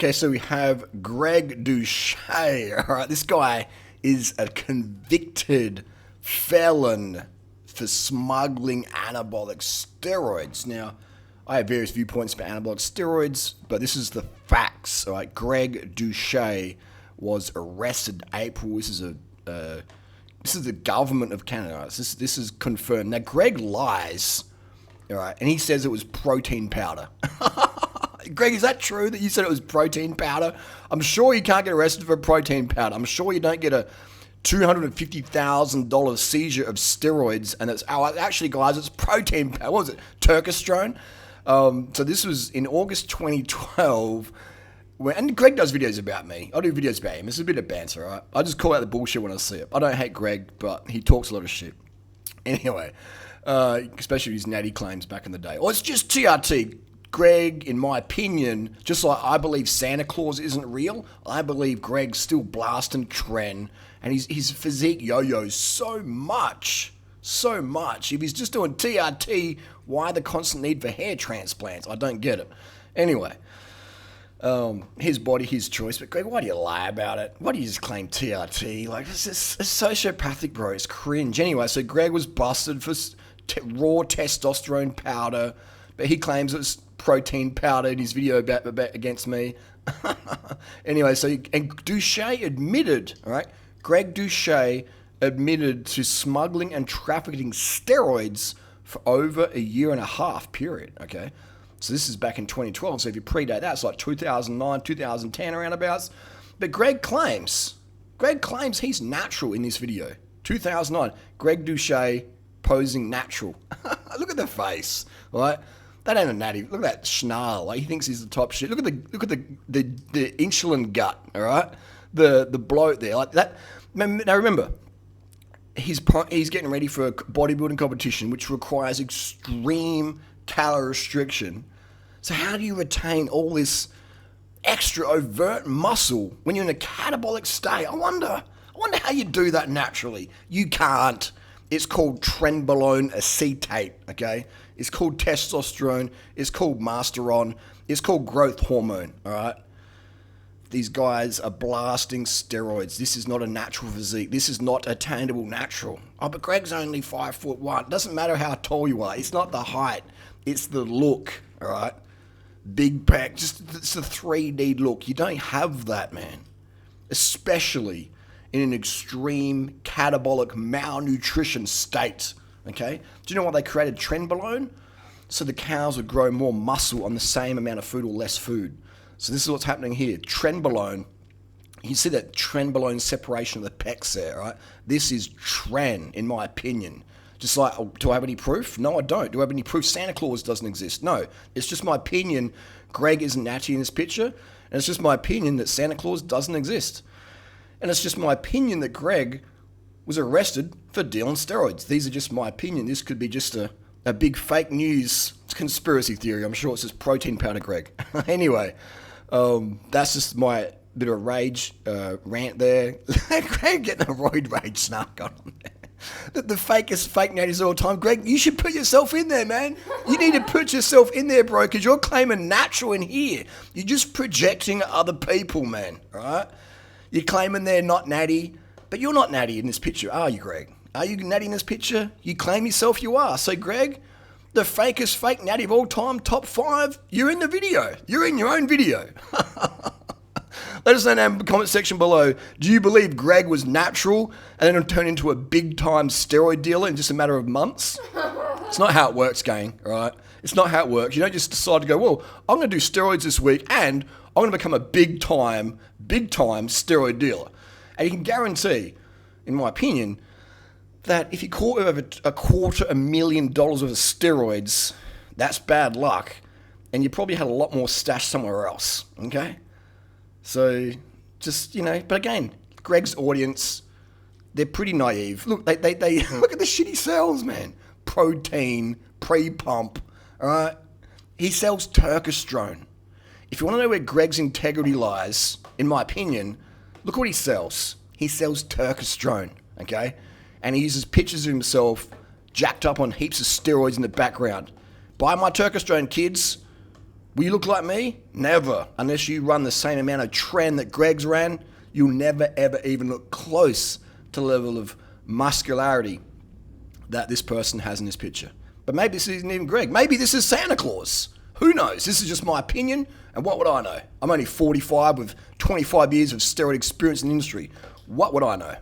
Okay, so we have Greg Doucette. All right, this guy is a convicted felon for smuggling anabolic steroids. Now, I have various viewpoints about anabolic steroids, but this is the facts. All right, Greg Doucette was arrested in April. This is the government of Canada. This is confirmed. Now, Greg lies. All right, and he says it was protein powder. Greg, is that true that you said it was protein powder? I'm sure you can't get arrested for protein powder. I'm sure you don't get a $250,000 seizure of steroids, and actually, guys, it's protein powder. What was it? Turkestrone? So this was in August 2012. And Greg does videos about me. I do videos about him. It's a bit of banter, right? I just call out the bullshit when I see it. I don't hate Greg, but he talks a lot of shit. Anyway, especially his natty claims back in the day. Or it's just TRT. Greg, in my opinion, just like I believe Santa Claus isn't real, I believe Greg's still blasting tren, and his physique yo-yos so much. If he's just doing TRT, why the constant need for hair transplants? I don't get it. Anyway, his body, his choice, but Greg, why do you lie about it? Why do you just claim TRT? Like, it's sociopathic, bro. It's cringe. Anyway, so Greg was busted for raw testosterone powder, but he claims it's protein powder in his video about against me. Anyway, and Doucette admitted, all right, Greg Doucette admitted to smuggling and trafficking steroids for over a year and a half period, okay? So this is back in 2012, so if you predate that, it's like 2009, 2010 around abouts. But Greg claims he's natural in this video. 2009, Greg Doucette posing natural. Look at the face, all right? That ain't a natty. Look at that schnarl. Like, he thinks he's the top shit. Look at the insulin gut. All right, the bloat there, like that. Now remember, he's getting ready for a bodybuilding competition, which requires extreme calorie restriction. So how do you retain all this extra overt muscle when you're in a catabolic state? I wonder how you do that naturally. You can't. It's called trenbolone acetate, okay? It's called testosterone. It's called masteron. It's called growth hormone, all right? These guys are blasting steroids. This is not a natural physique. This is not attainable natural. Oh, but Greg's only 5'1". Doesn't matter how tall you are. It's not the height. It's the look, all right? Big pack. It's a 3D look. You don't have that, man. Especially in an extreme catabolic malnutrition state, okay? Do you know why they created trenbolone? So the cows would grow more muscle on the same amount of food or less food. So this is what's happening here. Trenbolone, you see that trenbolone separation of the pecs there, right? This is tren, in my opinion. Just like, do I have any proof? No, I don't. Do I have any proof Santa Claus doesn't exist? No. It's just my opinion Greg isn't natty in this picture, and it's just my opinion that Santa Claus doesn't exist. And it's just my opinion that Greg was arrested for dealing steroids. These are just my opinion. This could be just a big fake news conspiracy theory. I'm sure it's just protein powder, Greg. Anyway, that's just my bit of rage rant there. Greg getting a roid rage snark on there. The fakest fake natties all the time. Greg, you should put yourself in there, man. You need to put yourself in there, bro, because you're claiming natural in here. You're just projecting other people, man, all right? You're claiming they're not natty, but you're not natty in this picture, are you, Greg? Are you natty in this picture? You claim yourself you are. So, Greg, the fakest fake natty of all time, top 5, you're in the video. You're in your own video. Let us know in the comment section below. Do you believe Greg was natural and then turned into a big-time steroid dealer in just a matter of months? It's not how it works, gang, all right? It's not how it works. You don't just decide to go, well, I'm going to do steroids this week and I'm going to become a big-time steroid dealer. And you can guarantee, in my opinion, that if you caught over $250,000 worth of steroids, that's bad luck, and you probably had a lot more stashed somewhere else, okay? So, just, but again, Greg's audience, they're pretty naive. Look, they look at the shit he sells, man. Protein, pre-pump, all right? He sells Turkestrone. If you want to know where Greg's integrity lies, in my opinion, look what he sells. He sells Turkestrone, okay? And he uses pictures of himself jacked up on heaps of steroids in the background. Buy my Turkestrone, kids. Will you look like me? Never. Unless you run the same amount of trend that Greg's ran, you'll never, ever even look close to the level of muscularity that this person has in this picture. But maybe this isn't even Greg. Maybe this is Santa Claus. Who knows? This is just my opinion, and what would I know? I'm only 45 with 25 years of steroid experience in the industry. What would I know?